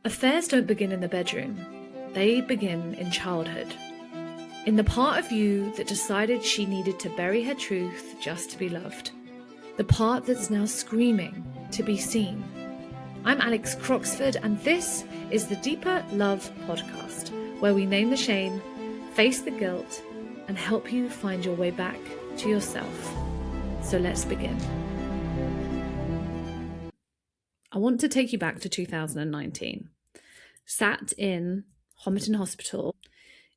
Affairs don't begin in the bedroom, they begin in childhood. In the part of you that decided she needed to bury her truth just to be loved. The part that's now screaming to be seen. I'm Alex Croxford, and this is the Deeper Love podcast, where we name the shame, face the guilt, and help you find your way back to yourself. So let's begin. I want to take you back to 2019. Sat in Homerton Hospital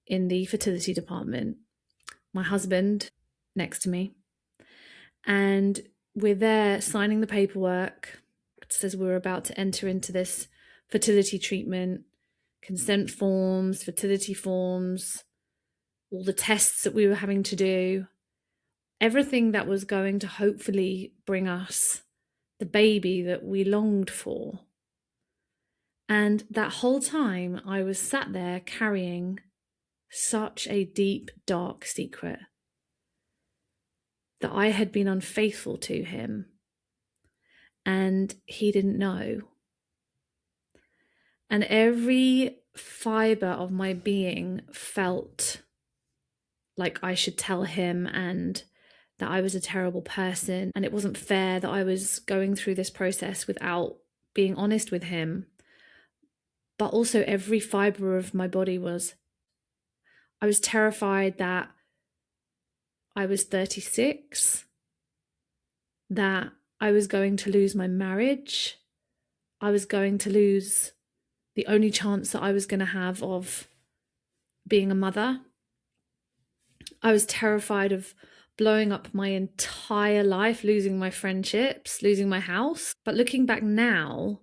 in the fertility department, my husband next to me, and we're there signing the paperwork. It says we're about to enter into this fertility treatment, consent forms, fertility forms, all the tests that we were having to do, everything that was going to hopefully bring us the baby that we longed for. And that whole time I was sat there carrying such a deep, dark secret that I had been unfaithful to him and he didn't know. And every fiber of my being felt like I should tell him and that I was a terrible person and it wasn't fair that I was going through this process without being honest with him. But also every fiber of my body I was terrified that I was 36, that I was going to lose my marriage. I was going to lose the only chance that I was going to have of being a mother. I was terrified of blowing up my entire life, losing my friendships, losing my house. But looking back now,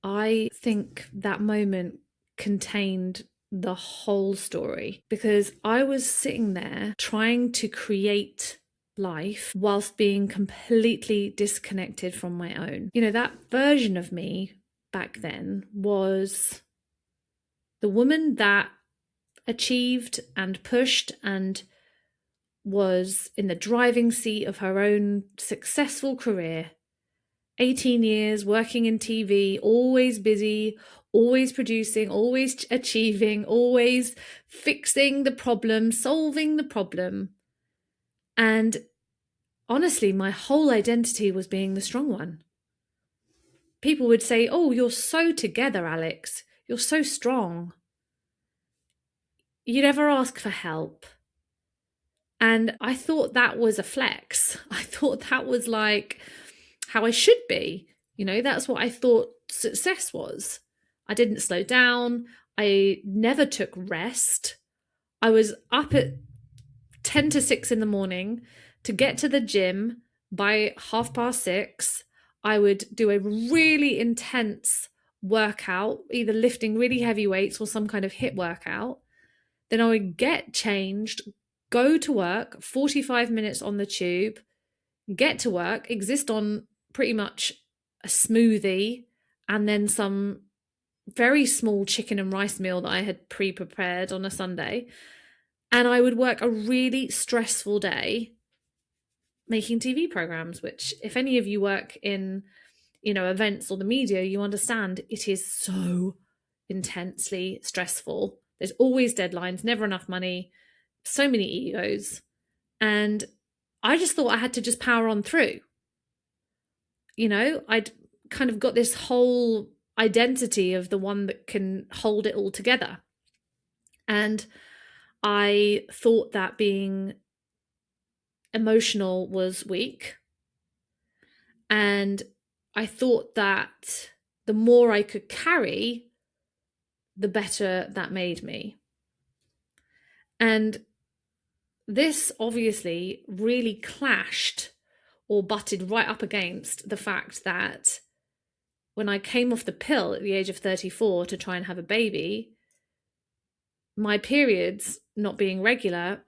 I think that moment contained the whole story, because I was sitting there trying to create life whilst being completely disconnected from my own. You know, that version of me back then was the woman that achieved and pushed and was in the driving seat of her own successful career. 18 years working in TV, always busy, always producing, always achieving, always fixing the problem, solving the problem. And honestly, my whole identity was being the strong one. People would say, "Oh, you're so together, Alex. You're so strong. You never ask for help." And I thought that was a flex. I thought that was like how I should be. You know, that's what I thought success was. I didn't slow down. I never took rest. I was up at 10 to 6 in the morning to get to the gym by 6:30. I would do a really intense workout, either lifting really heavy weights or some kind of HIIT workout. Then I would get changed, go to work, 45 minutes on the tube, get to work, exist on pretty much a smoothie and then some very small chicken and rice meal that I had pre-prepared on a Sunday. And I would work a really stressful day making TV programs, which if any of you work in, events or the media, you understand it is so intensely stressful. There's always deadlines, never enough money, so many egos. And I just thought I had to just power on through. I'd kind of got this whole identity of the one that can hold it all together. And I thought that being emotional was weak. And I thought that the more I could carry, the better that made me. And this obviously really clashed or butted right up against the fact that when I came off the pill at the age of 34 to try and have a baby, my periods not being regular,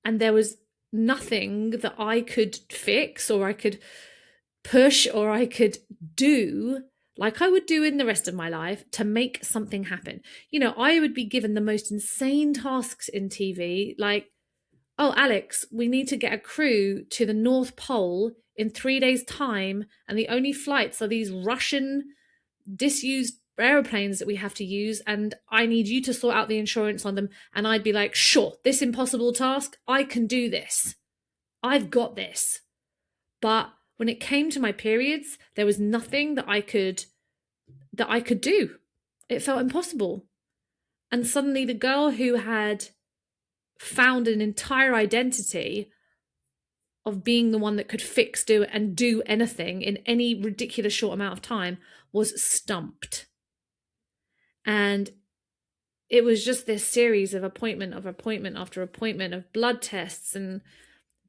and there was nothing that I could fix or I could push or I could do like I would do in the rest of my life to make something happen. I would be given the most insane tasks in TV, like, "Oh, Alex, we need to get a crew to the North Pole in 3 days' time, and the only flights are these Russian disused airplanes that we have to use, and I need you to sort out the insurance on them. And I'd be like, sure, this impossible task, I can do this. I've got this. But when it came to my periods, there was nothing that I could do. It felt impossible. And suddenly the girl who had found an entire identity of being the one that could do anything in any ridiculous short amount of time was stumped. And it was just this series of appointment after appointment of blood tests and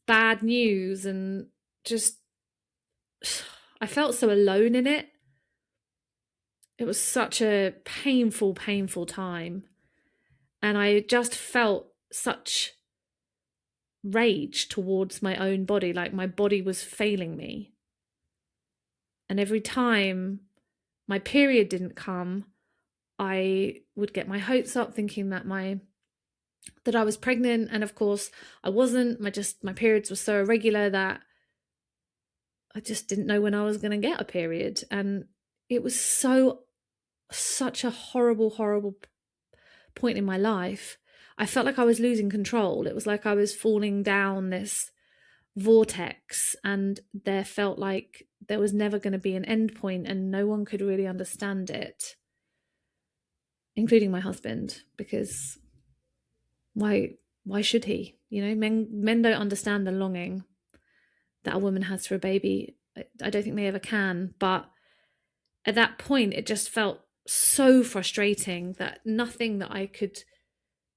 bad news, and just I felt so alone in it. It was such a painful time. And I just felt such rage towards my own body, like my body was failing me. And every time my period didn't come, I would get my hopes up thinking that I was pregnant, and of course I wasn't. My periods were so irregular that I just didn't know when I was going to get a period. And it was such a horrible point in my life. I felt like I was losing control. It was like I was falling down this vortex, and there felt like there was never going to be an end point, and no one could really understand it, including my husband, because why should he? Men don't understand the longing that a woman has for a baby. I don't think they ever can. But at that point, it just felt so frustrating that nothing that I could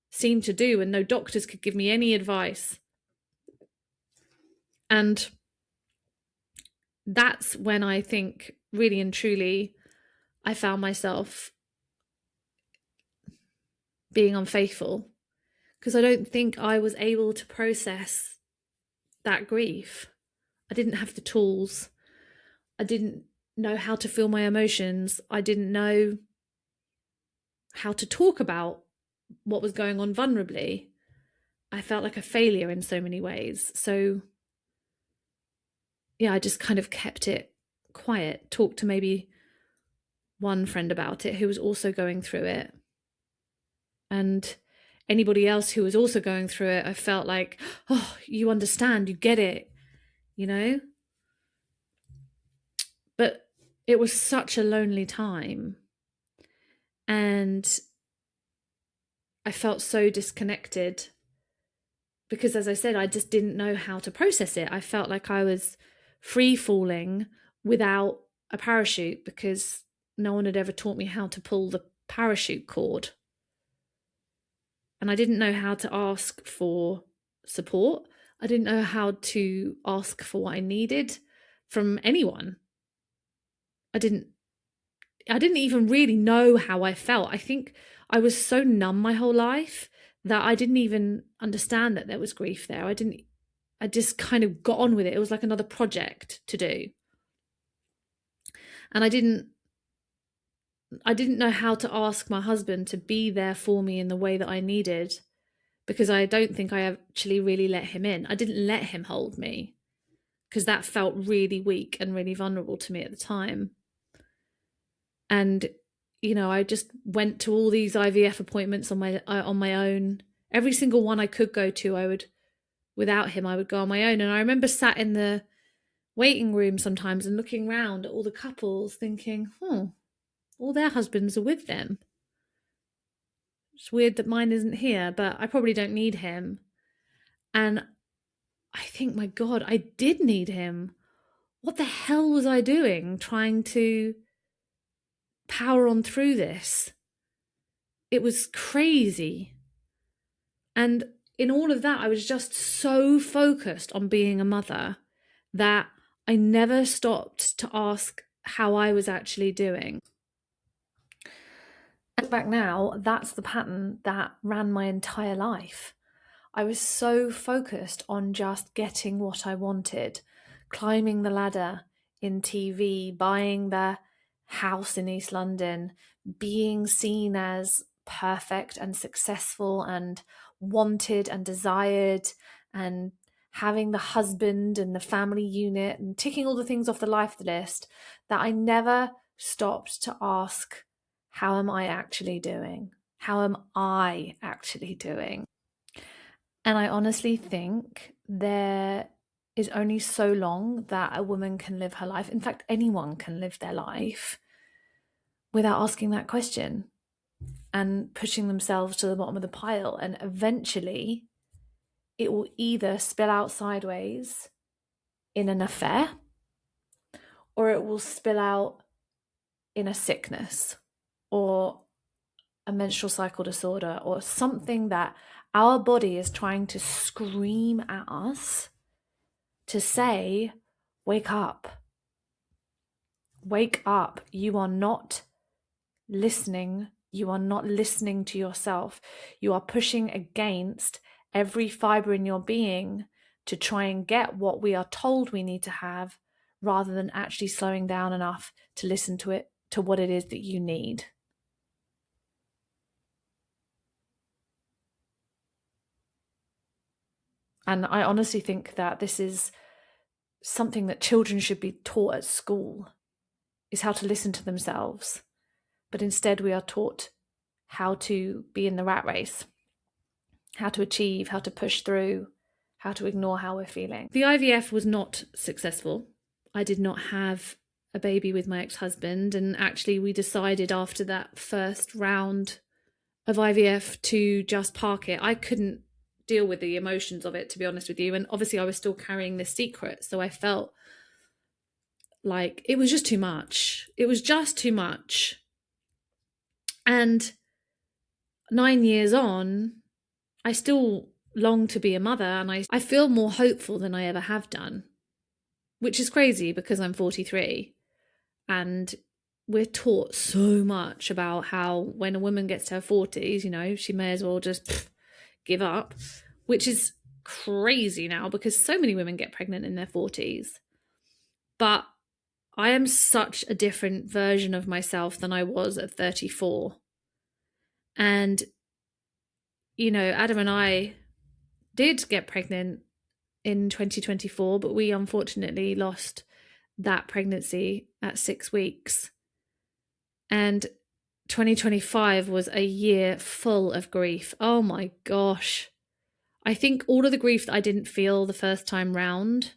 seem to do, and no doctors could give me any advice. And that's when I think, really and truly, I found myself being unfaithful, because I don't think I was able to process that grief. I didn't have the tools. I didn't know how to feel my emotions. I didn't know how to talk about what was going on vulnerably. I felt like a failure in so many ways. So yeah, I just kind of kept it quiet, talked to maybe one friend about it who was also going through it. And anybody else who was also going through it, I felt like, oh, you understand, you get it, But it was such a lonely time. And I felt so disconnected because, as I said, I just didn't know how to process it. I felt like I was free falling without a parachute, because no one had ever taught me how to pull the parachute cord. And I didn't know how to ask for support. I didn't know how to ask for what I needed from anyone. I didn't even really know how I felt. I think I was so numb my whole life that I didn't even understand that there was grief there. I just kind of got on with it. It was like another project to do. And I didn't know how to ask my husband to be there for me in the way that I needed, because I don't think I actually really let him in. I didn't let him hold me, because that felt really weak and really vulnerable to me at the time. And I just went to all these IVF appointments on my own. Every single one I could go to, without him, I would go on my own. And I remember sat in the waiting room sometimes and looking around at all the couples thinking, all their husbands are with them. It's weird that mine isn't here, but I probably don't need him. And I think, my God, I did need him. What the hell was I doing trying to power on through this? It was crazy. And in all of that, I was just so focused on being a mother that I never stopped to ask how I was actually doing. And back now, that's the pattern that ran my entire life. I was so focused on just getting what I wanted, climbing the ladder in TV, buying the house in East London, being seen as perfect and successful and wanted and desired, and having the husband and the family unit, and ticking all the things off the life list, that I never stopped to ask how am I actually doing? How am I actually doing? And I honestly think there is only so long that a woman can live her life. In fact, anyone can live their life without asking that question and pushing themselves to the bottom of the pile. And eventually, it will either spill out sideways in an affair or it will spill out in a sickness or a menstrual cycle disorder or something that our body is trying to scream at us to say, wake up. Wake up. You are not listening. You are not listening to yourself. You are pushing against every fiber in your being to try and get what we are told we need to have rather than actually slowing down enough to listen to it, to what it is that you need. And I honestly think that this is something that children should be taught at school, is how to listen to themselves. But instead we are taught how to be in the rat race, how to achieve, how to push through, how to ignore how we're feeling. The IVF was not successful. I did not have a baby with my ex-husband, and actually we decided after that first round of IVF to just park it. I couldn't deal with the emotions of it, to be honest with you, and obviously I was still carrying this secret, so I felt like it was just too much. It was just too much. And 9 years on, I still long to be a mother, and I feel more hopeful than I ever have done, which is crazy because I'm 43 and we're taught so much about how when a woman gets to her 40s, you know, she may as well just give up, which is crazy now because so many women get pregnant in their 40s. But I am such a different version of myself than I was at 34. And, you know, Adam and I did get pregnant in 2024, but we unfortunately lost that pregnancy at 6 weeks. And 2025 was a year full of grief. Oh my gosh. I think all of the grief that I didn't feel the first time round,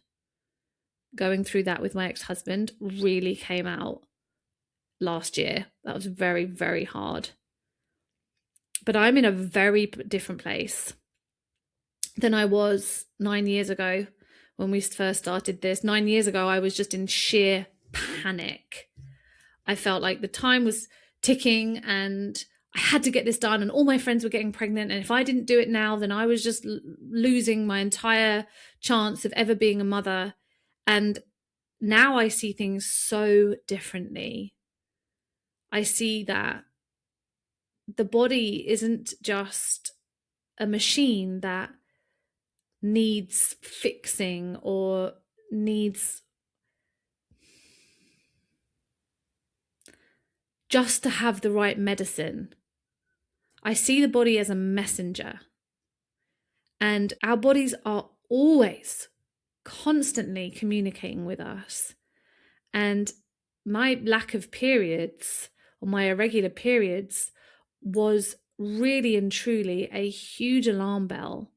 going through that with my ex-husband, really came out last year. That was very, very hard. But I'm in a very different place than I was 9 years ago when we first started this. 9 years ago, I was just in sheer panic. I felt like the time was ticking and I had to get this done, and all my friends were getting pregnant, and if I didn't do it now, then I was just losing my entire chance of ever being a mother. And now I see things so differently. I see that the body isn't just a machine that needs fixing or needs just to have the right medicine. I see the body as a messenger, and our bodies are always constantly communicating with us. And my lack of periods, or my irregular periods, was really and truly a huge alarm bell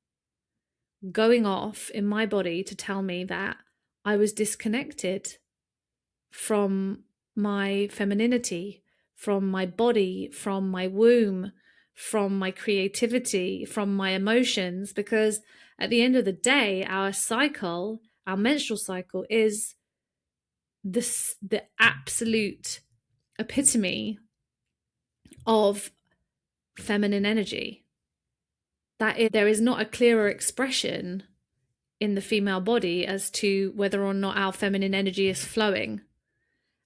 going off in my body to tell me that I was disconnected from my femininity, from my body, from my womb, from my creativity, from my emotions, because at the end of the day, our cycle, our menstrual cycle, is the absolute epitome of feminine energy. There is not a clearer expression in the female body as to whether or not our feminine energy is flowing.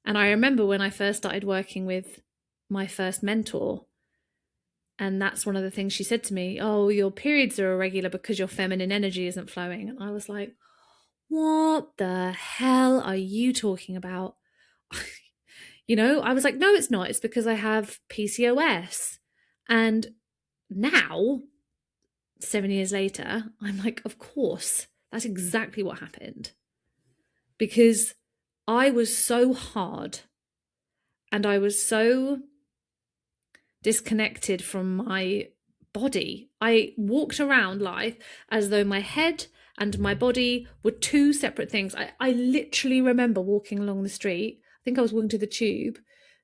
And I remember when I first started working with my first mentor, and that's one of the things she said to me, oh, your periods are irregular because your feminine energy isn't flowing. And I was like, what the hell are you talking about? You know, I was like, no, it's not. It's because I have PCOS. And now, 7 years later, I'm like, of course, that's exactly what happened. Because I was so hard and I was so disconnected from my body. I walked around life as though my head and my body were two separate things. I literally remember walking along the street. I think I was walking to the tube,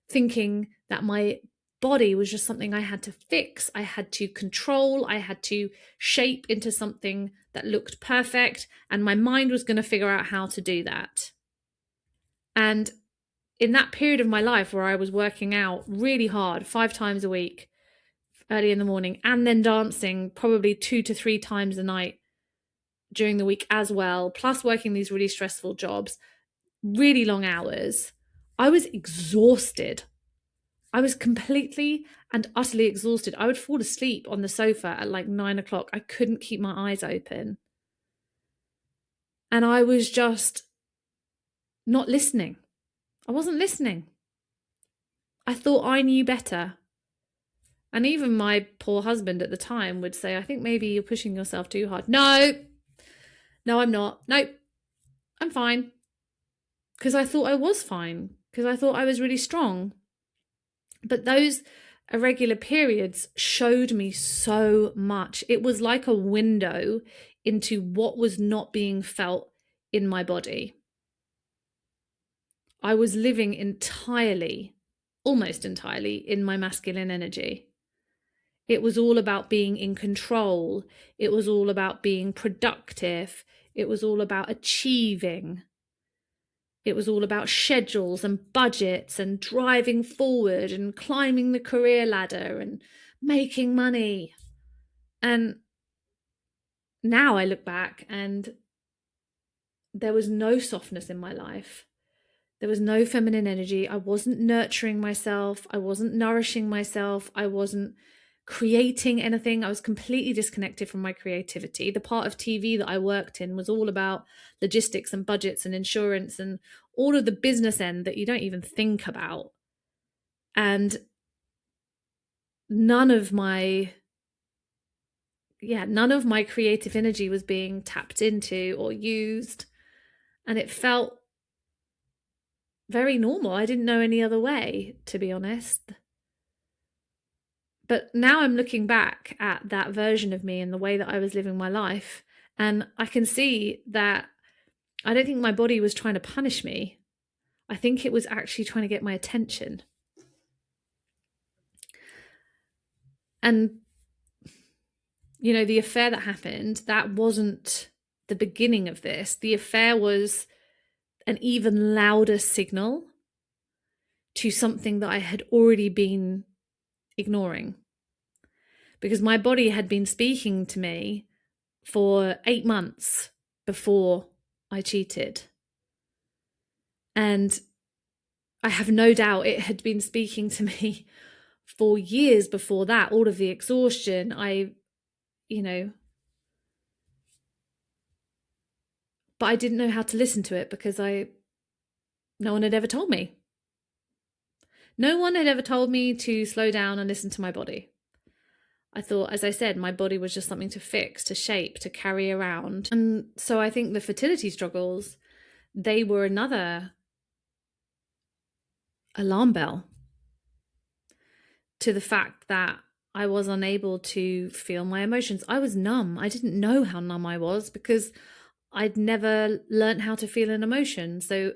thinking that my body was just something I had to fix, I had to control, I had to shape into something that looked perfect, and my mind was going to figure out how to do that. And in that period of my life where I was working out really hard 5 times a week, early in the morning, and then dancing probably 2 to 3 times a night during the week as well, plus working these really stressful jobs, really long hours, I was exhausted. I was completely and utterly exhausted. I would fall asleep on the sofa at like 9 o'clock. I couldn't keep my eyes open. And I was just not listening. I wasn't listening. I thought I knew better. And even my poor husband at the time would say, I think maybe you're pushing yourself too hard. No, I'm not. Nope, I'm fine. Because I thought I was fine. Because I thought I was really strong. But those irregular periods showed me so much. It was like a window into what was not being felt in my body. I was living entirely, almost entirely, in my masculine energy. It was all about being in control. It was all about being productive. It was all about achieving. It was all about schedules and budgets and driving forward and climbing the career ladder and making money. And now I look back and there was no softness in my life. There was no feminine energy. I wasn't nurturing myself. I wasn't nourishing myself. I wasn't creating anything. I was completely disconnected from my creativity. The part of TV that I worked in was all about logistics and budgets and insurance and all of the business end that you don't even think about. And none of my creative energy was being tapped into or used. And it felt very normal. I didn't know any other way, to be honest. But now I'm looking back at that version of me and the way that I was living my life, and I can see that I don't think my body was trying to punish me. I think it was actually trying to get my attention. And, the affair that happened, that wasn't the beginning of this. The affair was an even louder signal to something that I had already been ignoring. Because my body had been speaking to me for 8 months before I cheated. And I have no doubt it had been speaking to me for years before that, all of the exhaustion. But I didn't know how to listen to it because no one had ever told me. No one had ever told me to slow down and listen to my body. I thought, as I said, my body was just something to fix, to shape, to carry around. And so I think the fertility struggles, they were another alarm bell to the fact that I was unable to feel my emotions. I was numb. I didn't know how numb I was because I'd never learned how to feel an emotion. So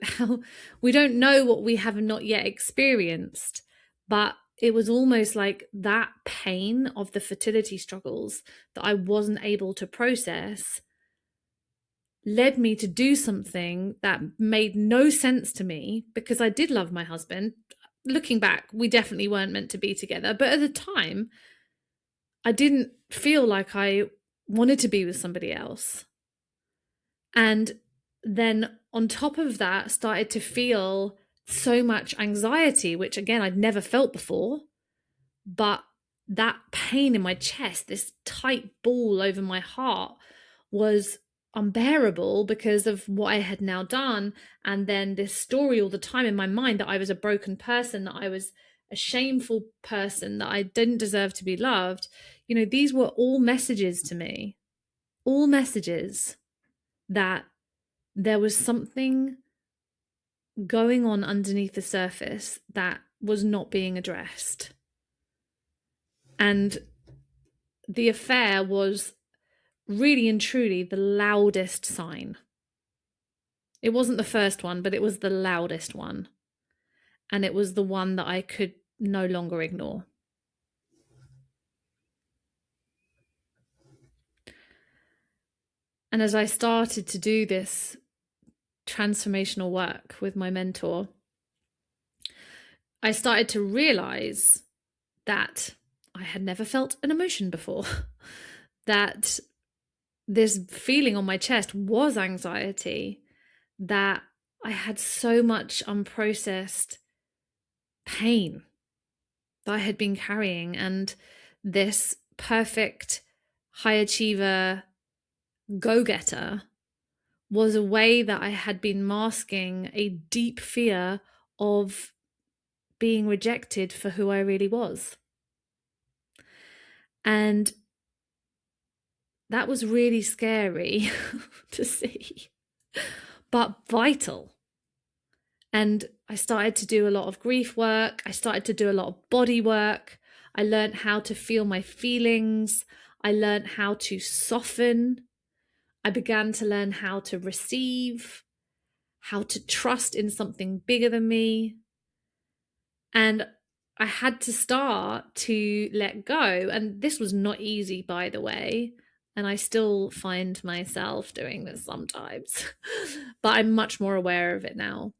we don't know what we have not yet experienced. But it was almost like that pain of the fertility struggles that I wasn't able to process led me to do something that made no sense to me because I did love my husband. Looking back, we definitely weren't meant to be together. But at the time, I didn't feel like I wanted to be with somebody else. And then on top of that, started to feel so much anxiety, which again, I'd never felt before. But that pain in my chest, this tight ball over my heart, was unbearable because of what I had now done. And then this story all the time in my mind that I was a broken person, that I was a shameful person, that I didn't deserve to be loved. These were all messages to me, all messages that there was something going on underneath the surface that was not being addressed. And the affair was really and truly the loudest sign. It wasn't the first one, but it was the loudest one. And it was the one that I could no longer ignore. And as I started to do this transformational work with my mentor, I started to realize that I had never felt an emotion before, that this feeling on my chest was anxiety, that I had so much unprocessed pain that I had been carrying, and this perfect high achiever go-getter was a way that I had been masking a deep fear of being rejected for who I really was. And that was really scary to see, but vital. And I started to do a lot of grief work. I started to do a lot of body work. I learned how to feel my feelings. I learned how to soften. I began to learn how to receive, how to trust in something bigger than me. And I had to start to let go. And this was not easy, by the way. And I still find myself doing this sometimes, but I'm much more aware of it now.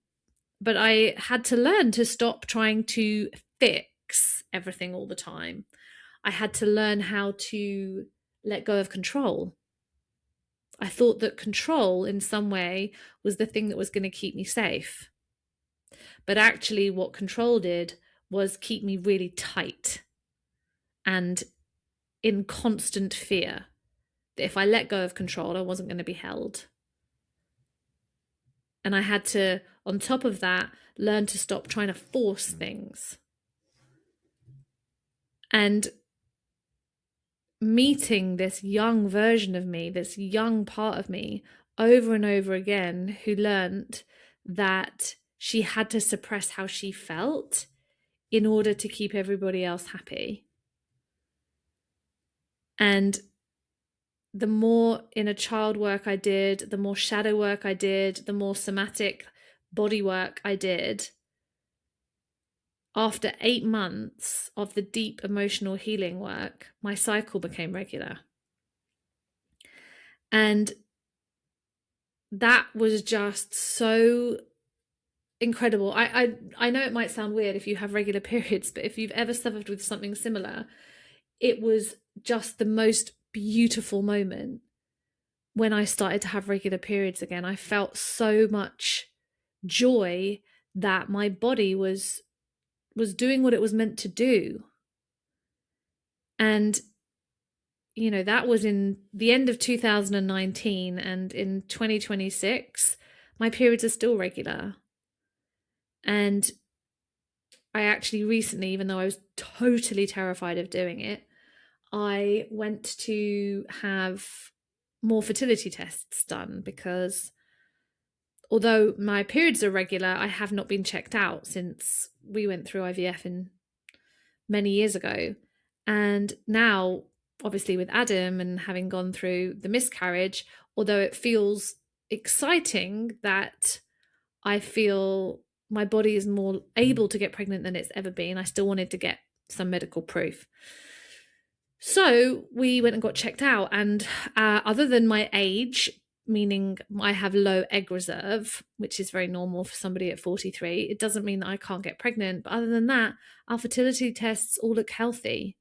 But I had to learn to stop trying to fix everything all the time. I had to learn how to let go of control. I thought that control in some way was the thing that was going to keep me safe. But actually what control did was keep me really tight and in constant fear that if I let go of control, I wasn't going to be held. And I had to, on top of that, learn to stop trying to force things. And meeting this young version of me, this young part of me, over and over again, who learned that she had to suppress how she felt in order to keep everybody else happy. And the more inner child work I did, the more shadow work I did, the more somatic body work I did, after 8 months of the deep emotional healing work, my cycle became regular. And that was just so incredible. I know it might sound weird if you have regular periods, but if you've ever suffered with something similar, it was just the most beautiful moment when I started to have regular periods again. I felt so much joy that my body was doing what it was meant to do. And you know, that was in the end of 2019, and in 2026 my periods are still regular. And I actually recently, even though I was totally terrified of doing it, I went to have more fertility tests done, because although my periods are regular, I have not been checked out since we went through IVF in many years ago. And now, obviously with Adam and having gone through the miscarriage, although it feels exciting that I feel my body is more able to get pregnant than it's ever been, I still wanted to get some medical proof. So we went and got checked out, and other than my age, meaning I have low egg reserve, which is very normal for somebody at 43, it doesn't mean that I can't get pregnant. But other than that, our fertility tests all look healthy.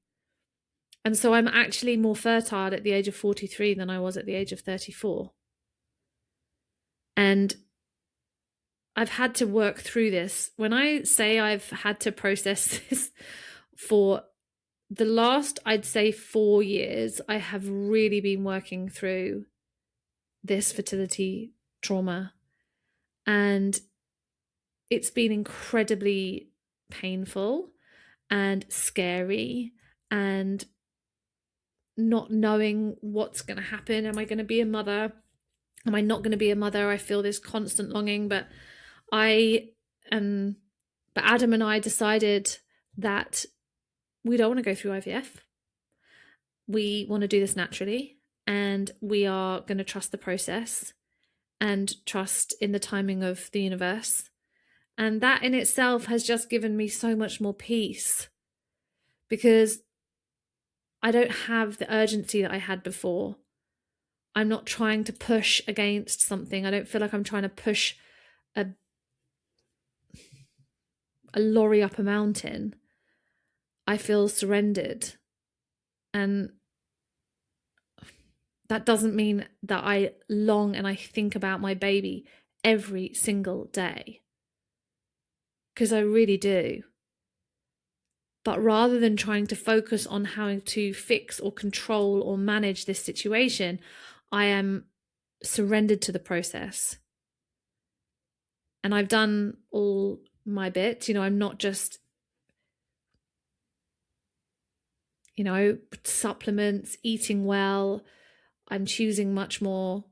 And so I'm actually more fertile at the age of 43 than I was at the age of 34. And I've had to work through this. When I say I've had to process this for the last, I'd say 4 years, I have really been working through this fertility trauma. And it's been incredibly painful and scary, and not knowing what's going to happen. Am I going to be a mother? Am I not going to be a mother? I feel this constant longing, but Adam and I decided that we don't want to go through IVF. We want to do this naturally, and we are going to trust the process and trust in the timing of the universe. And that in itself has just given me so much more peace, because I don't have the urgency that I had before. I'm not trying to push against something. I don't feel like I'm trying to push a lorry up a mountain. I feel surrendered. And that doesn't mean that I long and I think about my baby every single day, because I really do. But rather than trying to focus on how to fix or control or manage this situation, I am surrendered to the process. And I've done all my bits. I'm not just, supplements, eating well. I'm choosing much more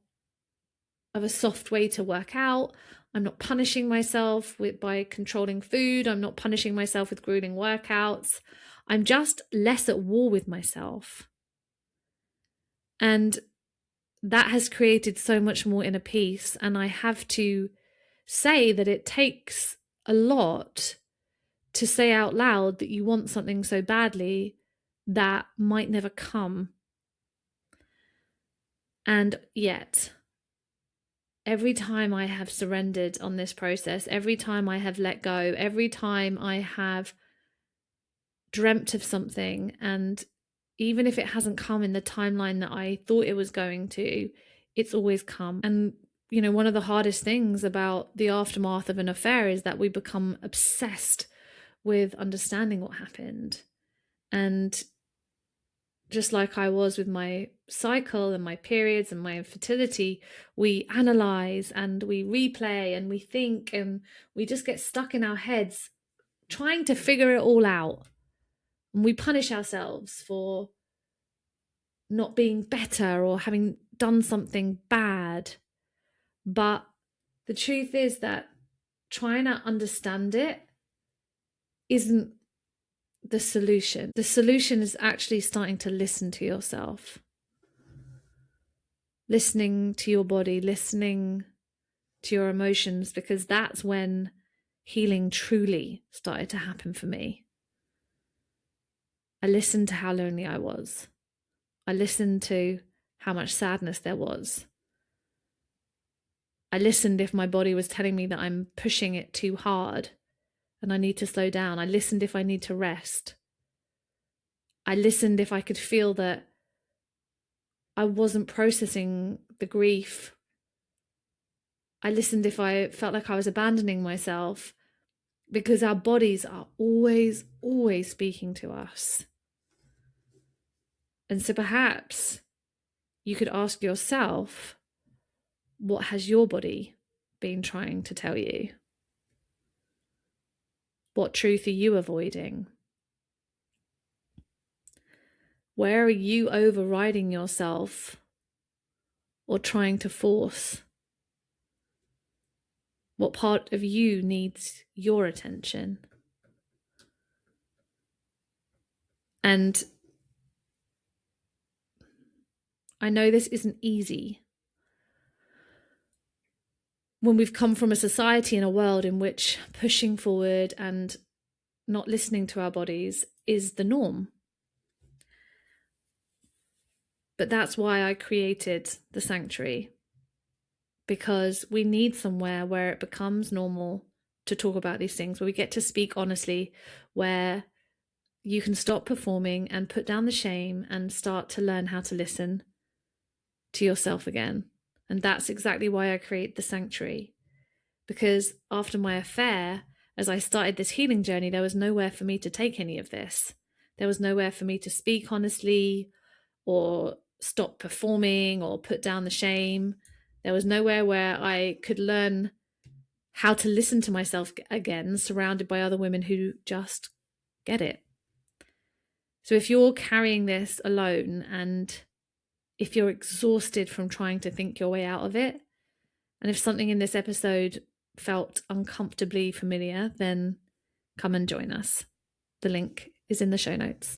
of a soft way to work out. I'm not punishing myself by controlling food. I'm not punishing myself with grueling workouts. I'm just less at war with myself. And that has created so much more inner peace. And I have to say that it takes a lot to say out loud that you want something so badly that might never come. And yet, every time I have surrendered on this process, every time I have let go, every time I have dreamt of something, and even if it hasn't come in the timeline that I thought it was going to, it's always come. And, one of the hardest things about the aftermath of an affair is that we become obsessed with understanding what happened. And just like I was with my cycle and my periods and my infertility, we analyze and we replay and we think, and we just get stuck in our heads trying to figure it all out. And we punish ourselves for not being better or having done something bad. But the truth is that trying to understand it isn't the solution. The solution is actually starting to listen to yourself, listening to your body, listening to your emotions, because that's when healing truly started to happen for me. I listened to how lonely I was. I listened to how much sadness there was. I listened if my body was telling me that I'm pushing it too hard and I need to slow down. I listened if I need to rest. I listened if I could feel that I wasn't processing the grief. I listened if I felt like I was abandoning myself, because our bodies are always, always speaking to us. And so perhaps you could ask yourself, what has your body been trying to tell you? What truth are you avoiding? Where are you overriding yourself or trying to force? What part of you needs your attention? And I know this isn't easy when we've come from a society and a world in which pushing forward and not listening to our bodies is the norm. But that's why I created the sanctuary, because we need somewhere where it becomes normal to talk about these things, where we get to speak honestly, where you can stop performing and put down the shame and start to learn how to listen to yourself again. And that's exactly why I create the sanctuary. Because after my affair, as I started this healing journey, there was nowhere for me to take any of this. There was nowhere for me to speak honestly or stop performing or put down the shame. There was nowhere where I could learn how to listen to myself again, surrounded by other women who just get it. So if you're carrying this alone, and if you're exhausted from trying to think your way out of it, and if something in this episode felt uncomfortably familiar, then come and join us. The link is in the show notes.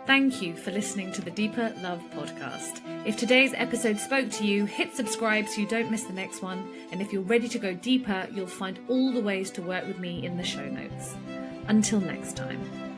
Thank you for listening to the Deeper Love podcast. If today's episode spoke to you, hit subscribe so you don't miss the next one. And if you're ready to go deeper, you'll find all the ways to work with me in the show notes. Until next time.